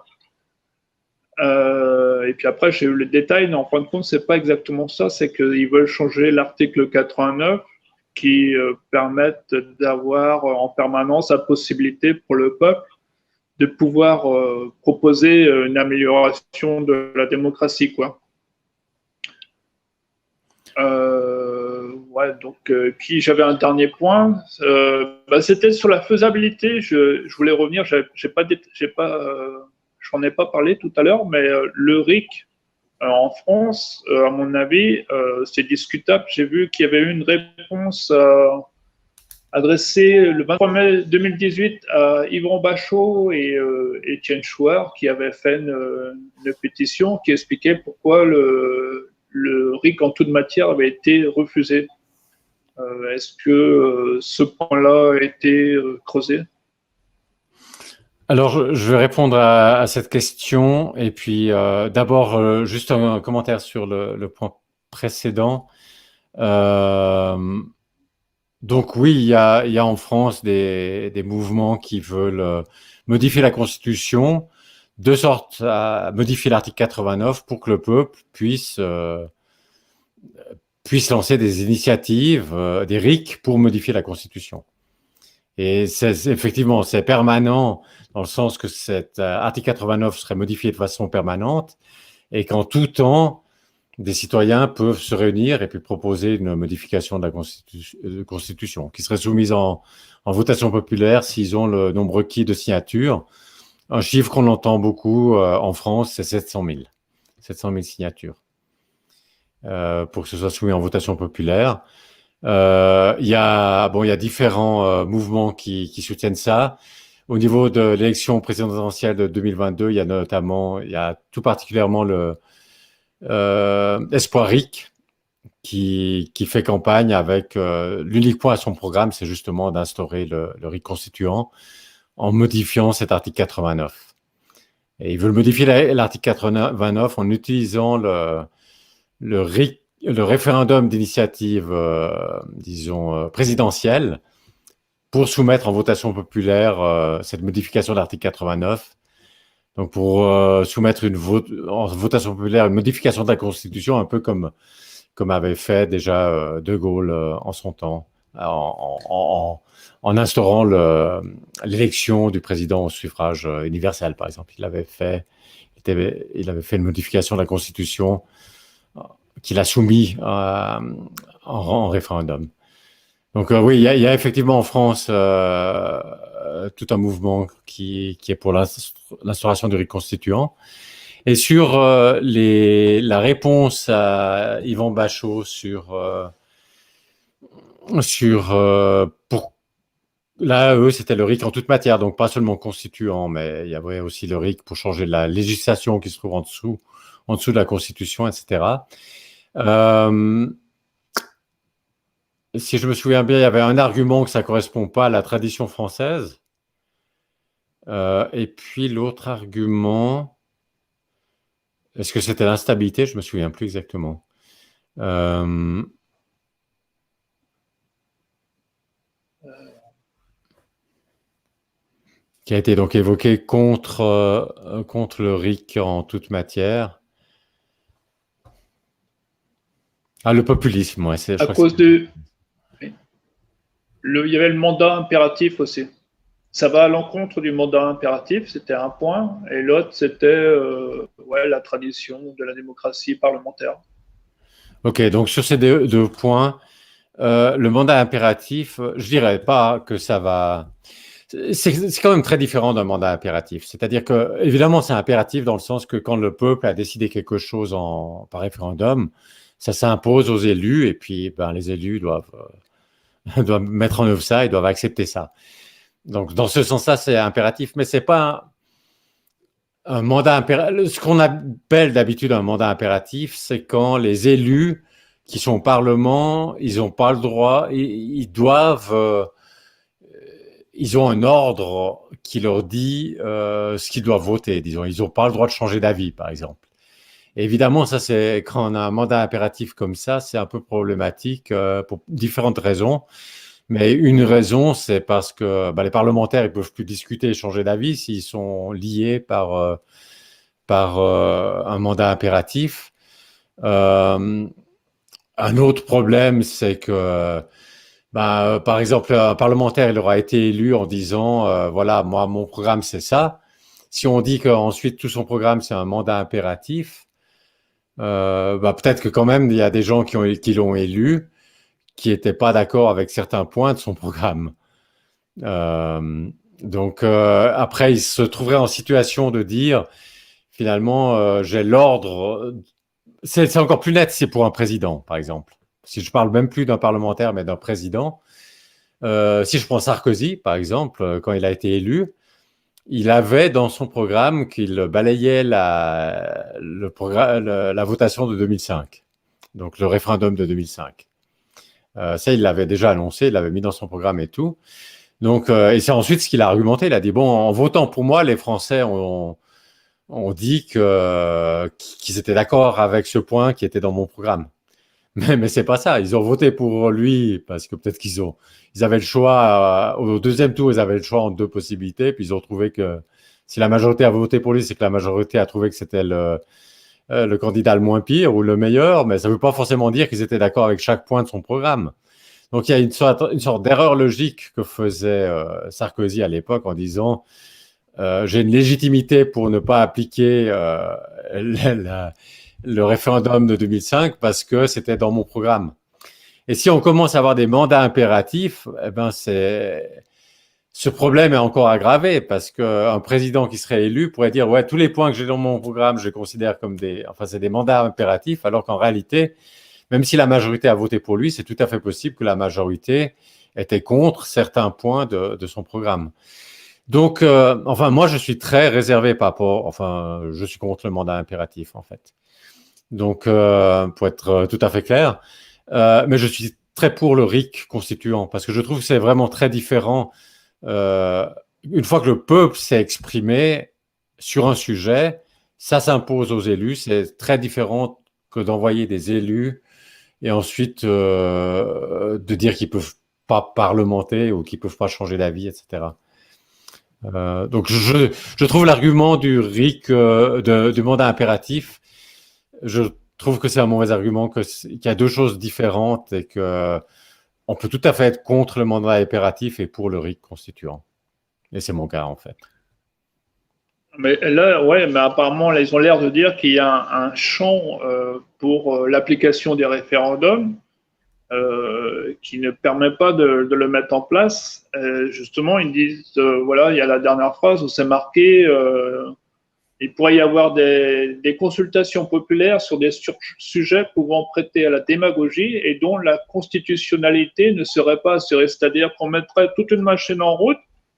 Et puis après, j'ai eu les détails, mais en fin de compte, c'est pas exactement ça. C'est qu'ils veulent changer l'article 89 qui permettent d'avoir en permanence la possibilité pour le peuple de pouvoir proposer une amélioration de la démocratie, quoi. Ouais, donc, puis j'avais un dernier point. C'était sur la faisabilité. Je voulais revenir. J'en ai pas parlé tout à l'heure, mais le RIC en France, à mon avis, c'est discutable. J'ai vu qu'il y avait eu une réponse adressée le 23 mai 2018 à Yvan Bachot et Étienne Chouard, qui avaient fait une pétition qui expliquait pourquoi le RIC en toute matière avait été refusé. Est-ce que ce point-là a été creusé? Alors, je vais répondre à cette question. Et puis, d'abord, juste un commentaire sur le point précédent. Donc oui, il y a en France des mouvements qui veulent modifier la Constitution de sorte à modifier l'article 89 pour que le peuple puisse lancer des initiatives, des RIC pour modifier la Constitution. Et effectivement, c'est permanent dans le sens que cet article 89 serait modifié de façon permanente et qu'en tout temps, des citoyens peuvent se réunir et puis proposer une modification de la Constitution qui serait soumise en votation populaire s'ils ont le nombre requis de signatures. Un chiffre qu'on entend beaucoup en France, c'est 700 000. 700 000 signatures pour que ce soit soumis en votation populaire. Il y a différents mouvements qui soutiennent ça. Au niveau de l'élection présidentielle de 2022, il y a tout particulièrement le Espoir RIC qui fait campagne avec l'unique point à son programme, c'est justement d'instaurer le RIC constituant en modifiant cet article 89. Et ils veulent modifier l'article 89 en utilisant le référendum d'initiative, présidentielle pour soumettre en votation populaire cette modification de l'article 89. Donc, pour soumettre en votation populaire une modification de la Constitution, un peu comme avait fait déjà De Gaulle en son temps, en instaurant l'élection du président au suffrage universel, par exemple. Il avait fait une modification de la Constitution qu'il a soumis en référendum. Donc oui, il y a effectivement en France tout un mouvement qui est pour l'instauration du RIC constituant. Et sur la réponse à Yvan Bachot eux, c'était le RIC en toute matière, donc pas seulement constituant, mais il y avait aussi le RIC pour changer la législation qui se trouve en dessous de la Constitution, etc. Si je me souviens bien, il y avait un argument que ça correspond pas à la tradition française. Et puis l'autre argument, est-ce que c'était l'instabilité? Je me souviens plus exactement. Qui a été donc évoqué contre le RIC en toute matière. Ah, le populisme, ouais. À cause il y avait le mandat impératif aussi. ça va à l'encontre du mandat impératif, c'était un point, et l'autre, c'était la tradition de la démocratie parlementaire. Ok, donc sur ces deux points, le mandat impératif, je dirais pas que ça va. C'est quand même très différent d'un mandat impératif. C'est-à-dire que, évidemment, c'est impératif dans le sens que quand le peuple a décidé quelque chose par référendum, ça s'impose aux élus et puis les élus doivent mettre en œuvre ça, ils doivent accepter ça. Donc, dans ce sens-là, c'est impératif, mais c'est pas un mandat impératif. Ce qu'on appelle d'habitude un mandat impératif, c'est quand les élus qui sont au Parlement, ils n'ont pas le droit, ils doivent. Ils ont un ordre qui leur dit ce qu'ils doivent voter, disons. Ils n'ont pas le droit de changer d'avis, par exemple. Et évidemment, ça, c'est quand on a un mandat impératif comme ça, c'est un peu problématique pour différentes raisons. Mais une raison, c'est parce que les parlementaires, ils peuvent plus discuter et changer d'avis s'ils sont liés par un mandat impératif. Un autre problème, c'est que par exemple, un parlementaire, il aura été élu en disant, voilà, moi, mon programme, c'est ça. Si on dit qu'ensuite, tout son programme, c'est un mandat impératif, peut-être que quand même, il y a des gens qui l'ont élu, qui n'étaient pas d'accord avec certains points de son programme. Donc, après, il se trouverait en situation de dire, finalement, j'ai l'ordre. C'est encore plus net si c'est pour un président, par exemple. Si je parle même plus d'un parlementaire, mais d'un président. Si je prends Sarkozy, par exemple, quand il a été élu, il avait dans son programme qu'il balayait la votation de 2005, donc le référendum de 2005. Ça, il l'avait déjà annoncé, il l'avait mis dans son programme et tout. Donc, et c'est ensuite ce qu'il a argumenté. Il a dit, bon, en votant pour moi, les Français ont dit qu'ils étaient d'accord avec ce point qui était dans mon programme. Mais c'est pas ça. Ils ont voté pour lui parce que peut-être ils avaient le choix. Au deuxième tour, ils avaient le choix entre deux possibilités. Puis ils ont trouvé que si la majorité a voté pour lui, c'est que la majorité a trouvé que c'était le candidat le moins pire ou le meilleur. Mais ça ne veut pas forcément dire qu'ils étaient d'accord avec chaque point de son programme. Donc il y a une sorte d'erreur logique que faisait Sarkozy à l'époque en disant j'ai une légitimité pour ne pas appliquer le référendum de 2005 parce que c'était dans mon programme. Et si on commence à avoir des mandats impératifs, ce problème est encore aggravé parce qu'un président qui serait élu pourrait dire ouais, tous les points que j'ai dans mon programme, je les considère comme c'est des mandats impératifs, alors qu'en réalité, même si la majorité a voté pour lui, c'est tout à fait possible que la majorité était contre certains points de son programme. Donc, moi, je suis très réservé par rapport, je suis contre le mandat impératif, en fait. Donc, pour être tout à fait clair, mais je suis très pour le RIC constituant parce que je trouve que c'est vraiment très différent. Une fois que le peuple s'est exprimé sur un sujet, ça s'impose aux élus. C'est très différent que d'envoyer des élus et ensuite de dire qu'ils peuvent pas parlementer ou qu'ils peuvent pas changer d'avis, etc. Donc, je trouve l'argument du RIC, du mandat impératif, je trouve que c'est un mauvais argument, qu'il y a deux choses différentes et que on peut tout à fait être contre le mandat impératif et pour le RIC constituant. Et c'est mon cas, en fait. Mais là, mais apparemment, là, ils ont l'air de dire qu'il y a un champ pour l'application des référendums qui ne permet pas de le mettre en place. Justement, ils disent, il y a la dernière phrase où c'est marqué il pourrait y avoir des consultations populaires sur des sujets pouvant prêter à la démagogie et dont la constitutionnalité ne serait pas assurée. C'est-à-dire qu'on mettrait toute une machine en route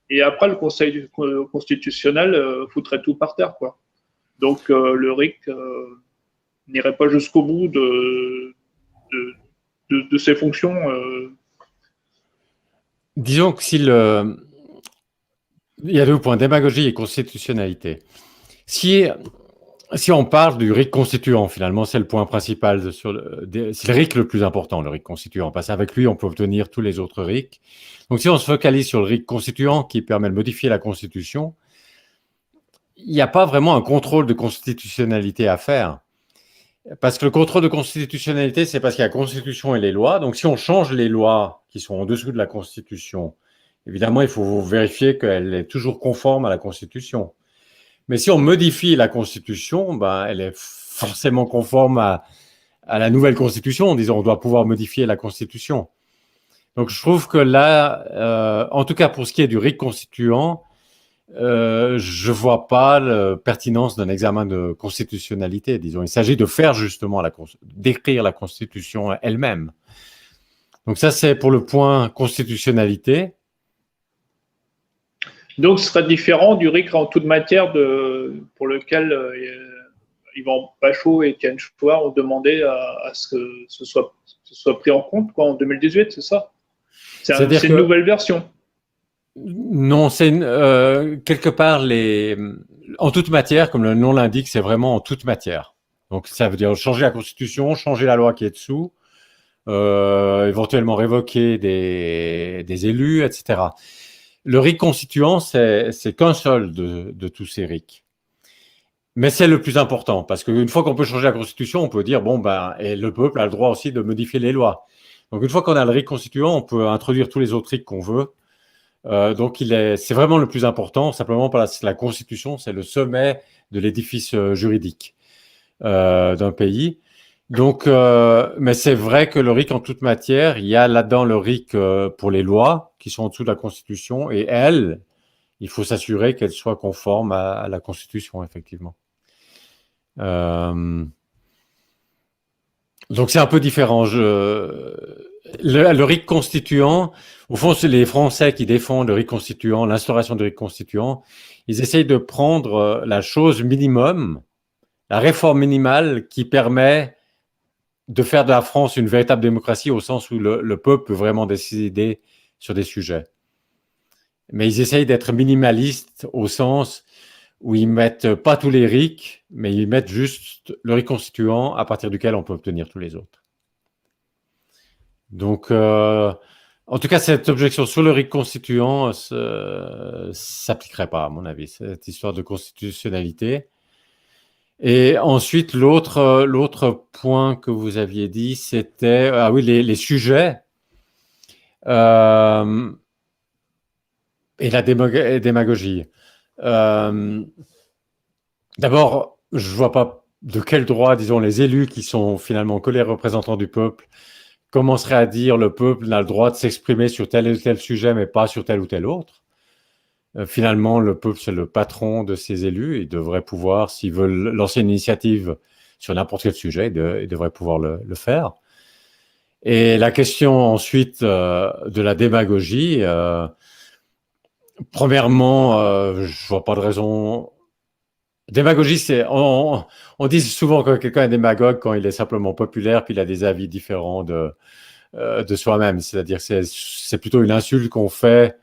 et après le Conseil constitutionnel foutrait tout par terre, quoi. Donc le RIC n'irait pas jusqu'au bout de ses fonctions. Disons que il y a deux points, démagogie et constitutionnalité. Si on parle du RIC constituant, finalement, c'est le point principal. C'est le RIC le plus important, le RIC constituant, parce qu'avec lui, on peut obtenir tous les autres RIC. Donc, si on se focalise sur le RIC constituant, qui permet de modifier la Constitution, il n'y a pas vraiment un contrôle de constitutionnalité à faire. Parce que le contrôle de constitutionnalité, c'est parce qu'il y a la Constitution et les lois. Donc, si on change les lois qui sont en dessous de la Constitution, évidemment, il faut vérifier qu'elle est toujours conforme à la Constitution. Mais si on modifie la Constitution, ben, elle est forcément conforme à la nouvelle Constitution. Disons, on doit pouvoir modifier la Constitution. Donc, je trouve que là, en tout cas pour ce qui est du RIC constituant, je vois pas la pertinence d'un examen de constitutionnalité. Disons, il s'agit de faire justement d'écrire la Constitution elle-même. Donc ça, c'est pour le point constitutionnalité. Donc, ce serait différent du RIC en toute matière pour lequel Yvan Pachot et Ken Chouard ont demandé à ce que ce soit pris en compte quoi, en 2018, c'est ça? C'est une nouvelle version. Non, c'est quelque part en toute matière, comme le nom l'indique, c'est vraiment en toute matière. Donc ça veut dire changer la Constitution, changer la loi qui est dessous, éventuellement révoquer des élus, etc. Le RIC constituant, c'est qu'un seul de tous ces RIC. Mais c'est le plus important, parce qu'une fois qu'on peut changer la Constitution, on peut dire, bon, ben, et le peuple a le droit aussi de modifier les lois. Donc une fois qu'on a le RIC constituant, on peut introduire tous les autres RIC qu'on veut. Donc c'est vraiment le plus important, simplement parce que la Constitution, c'est le sommet de l'édifice juridique d'un pays. Donc, mais c'est vrai que le RIC en toute matière, il y a là-dedans le RIC pour les lois qui sont en dessous de la Constitution, et il faut s'assurer qu'elles soient conformes à la Constitution, effectivement. Donc c'est un peu différent. Le RIC constituant, au fond, c'est les Français qui défendent le RIC constituant, l'instauration du RIC constituant. Ils essayent de prendre la chose minimum, la réforme minimale qui permet de faire de la France une véritable démocratie au sens où le peuple peut vraiment décider sur des sujets. Mais ils essayent d'être minimalistes au sens où ils mettent pas tous les RIC, mais ils mettent juste le RIC constituant à partir duquel on peut obtenir tous les autres. Donc, en tout cas, cette objection sur le RIC constituant s'appliquerait pas, à mon avis, cette histoire de constitutionnalité. Et ensuite, l'autre point que vous aviez dit, c'était oui, les sujets et la démagogie. D'abord, je vois pas de quel droit, disons, les élus qui sont finalement que les représentants du peuple commenceraient à dire le peuple n'a le droit de s'exprimer sur tel ou tel sujet, mais pas sur tel ou tel autre. Finalement, le peuple, c'est le patron de ses élus. Il devrait pouvoir, s'ils veulent lancer une initiative sur n'importe quel sujet, il devrait pouvoir le faire. Et la question ensuite de la démagogie, premièrement, je vois pas de raison. Démagogie, on dit souvent que quelqu'un est démagogue quand il est simplement populaire, puis il a des avis différents de soi-même. C'est-à-dire que c'est plutôt une insulte qu'on fait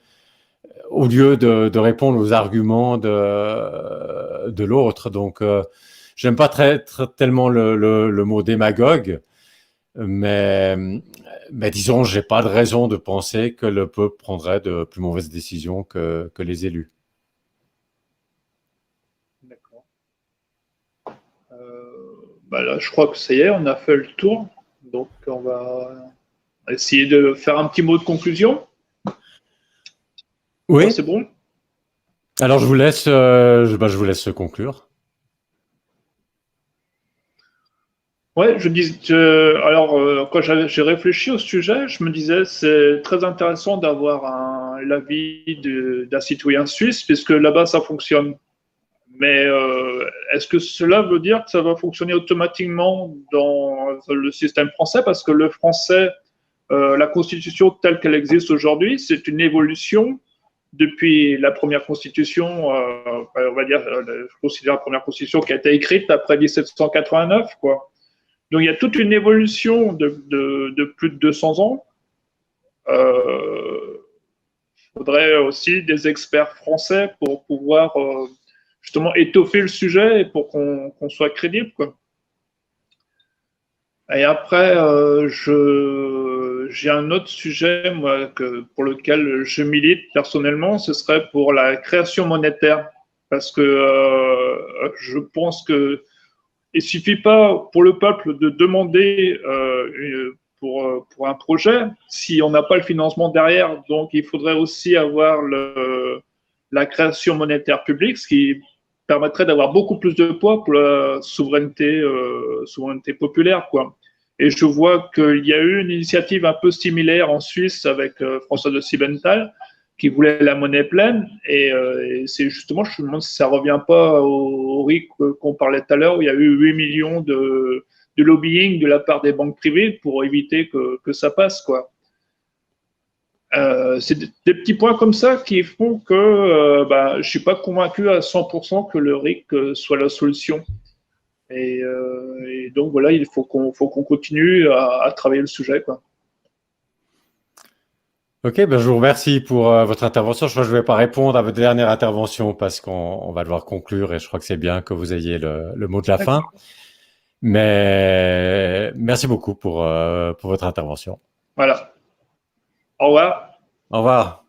au lieu de répondre aux arguments de l'autre. Donc, j'aime pas tellement le mot démagogue, mais disons, j'ai pas de raison de penser que le peuple prendrait de plus mauvaises décisions que les élus. D'accord. Là, je crois que ça y est, on a fait le tour. Donc, on va essayer de faire un petit mot de conclusion. Oui. C'est bon. Alors, je vous laisse conclure. Ouais, alors quand j'ai réfléchi au sujet, je me disais c'est très intéressant d'avoir l'avis d'un citoyen suisse, puisque là-bas ça fonctionne. Mais est-ce que cela veut dire que ça va fonctionner automatiquement dans le système français? Parce que le français, la Constitution telle qu'elle existe aujourd'hui, c'est une évolution depuis la première Constitution, on va dire, je considère la première Constitution qui a été écrite après 1789, quoi. Donc il y a toute une évolution de plus de 200 ans. Il faudrait aussi des experts français pour pouvoir justement étoffer le sujet et pour qu'on soit crédible, quoi. Et après, j'ai un autre sujet moi, pour lequel je milite personnellement, ce serait pour la création monétaire. Parce que je pense que il suffit pas pour le peuple de demander pour un projet. Si on n'a pas le financement derrière, donc il faudrait aussi avoir la création monétaire publique, ce qui permettrait d'avoir beaucoup plus de poids pour la souveraineté populaire, quoi. Et je vois qu'il y a eu une initiative un peu similaire en Suisse avec François de Siebenthal, qui voulait la monnaie pleine. Et c'est justement, je me demande si ça ne revient pas au RIC qu'on parlait tout à l'heure, où il y a eu 8 millions de lobbying de la part des banques privées pour éviter que ça passe, quoi. C'est des petits points comme ça qui font que je ne suis pas convaincu à 100% que le RIC soit la solution. Et donc voilà, il faut qu'on continue à travailler le sujet, quoi. Ok, ben je vous remercie pour votre intervention. Je crois que je ne vais pas répondre à votre dernière intervention parce qu'on va devoir conclure et je crois que c'est bien que vous ayez le mot de la fin. Mais merci beaucoup pour votre intervention. Voilà. Au revoir. Au revoir.